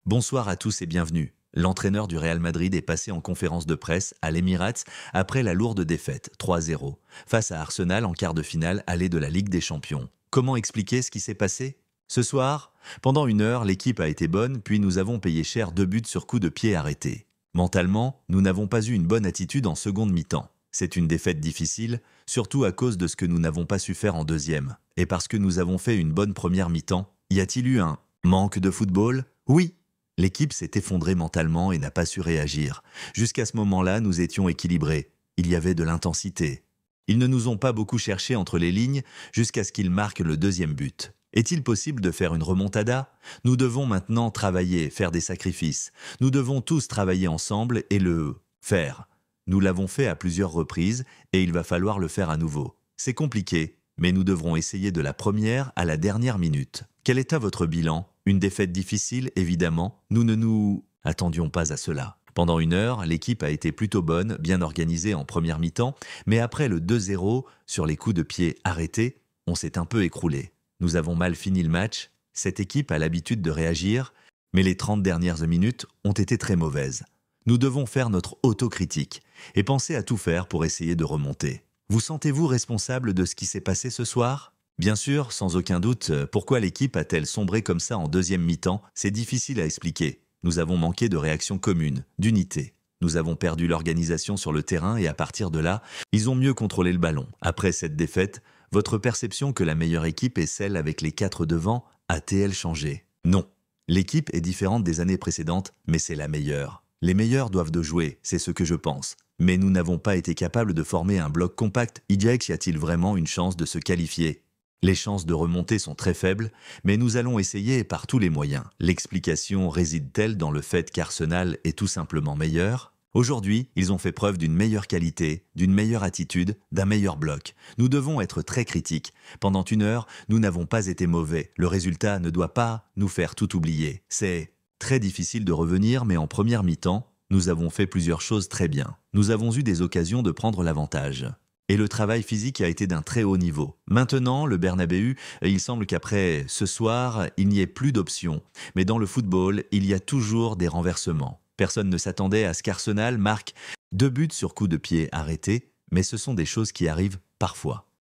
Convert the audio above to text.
Bonsoir à tous et bienvenue. L'entraîneur du Real Madrid est passé en conférence de presse à l'Emirates après la lourde défaite 3-0 face à Arsenal en quart de finale allée de la Ligue des Champions. Comment expliquer ce qui s'est passé? Ce soir, pendant une heure, l'équipe a été bonne, puis nous avons payé cher 2 buts sur coup de pied arrêtés. Mentalement, nous n'avons pas eu une bonne attitude en seconde mi-temps. C'est une défaite difficile, surtout à cause de ce que nous n'avons pas su faire en deuxième. Et parce que nous avons fait une bonne première mi-temps, y a-t-il eu un manque de football? Oui. L'équipe s'est effondrée mentalement et n'a pas su réagir. Jusqu'à ce moment-là, nous étions équilibrés. Il y avait de l'intensité. Ils ne nous ont pas beaucoup cherché entre les lignes jusqu'à ce qu'ils marquent le deuxième but. Est-il possible de faire une remontada? Nous devons maintenant travailler, faire des sacrifices. Nous devons tous travailler ensemble et le faire. Nous l'avons fait à plusieurs reprises et il va falloir le faire à nouveau. C'est compliqué, mais nous devrons essayer de la première à la dernière minute. Quel est à votre bilan? Une défaite difficile, évidemment. Nous ne nous attendions pas à cela. Pendant une heure, l'équipe a été plutôt bonne, bien organisée en première mi-temps, mais après le 2-0, sur les coups de pied arrêtés, on s'est un peu écroulé. Nous avons mal fini le match. Cette équipe a l'habitude de réagir, mais les 30 dernières minutes ont été très mauvaises. Nous devons faire notre autocritique et penser à tout faire pour essayer de remonter. Vous sentez-vous responsable de ce qui s'est passé ce soir? Bien sûr, sans aucun doute, pourquoi l'équipe a-t-elle sombré comme ça en deuxième mi-temps? C'est difficile à expliquer. Nous avons manqué de réaction commune, d'unité. Nous avons perdu l'organisation sur le terrain et à partir de là, ils ont mieux contrôlé le ballon. Après cette défaite, votre perception que la meilleure équipe est celle avec les 4 devant a-t-elle changé? Non. L'équipe est différente des années précédentes, mais c'est la meilleure. Les meilleurs doivent de jouer, c'est ce que je pense. Mais nous n'avons pas été capables de former un bloc compact. Y a-t-il vraiment une chance de se qualifier? Les chances de remonter sont très faibles, mais nous allons essayer par tous les moyens. L'explication réside-t-elle dans le fait qu'Arsenal est tout simplement meilleur? Aujourd'hui, ils ont fait preuve d'une meilleure qualité, d'une meilleure attitude, d'un meilleur bloc. Nous devons être très critiques. Pendant une heure, nous n'avons pas été mauvais. Le résultat ne doit pas nous faire tout oublier. C'est très difficile de revenir, mais en première mi-temps, nous avons fait plusieurs choses très bien. Nous avons eu des occasions de prendre l'avantage. Et le travail physique a été d'un très haut niveau. Maintenant, le Bernabéu, il semble qu'après ce soir, il n'y ait plus d'options. Mais dans le football, il y a toujours des renversements. Personne ne s'attendait à ce qu'Arsenal marque 2 buts sur coup de pied arrêtés, mais ce sont des choses qui arrivent parfois.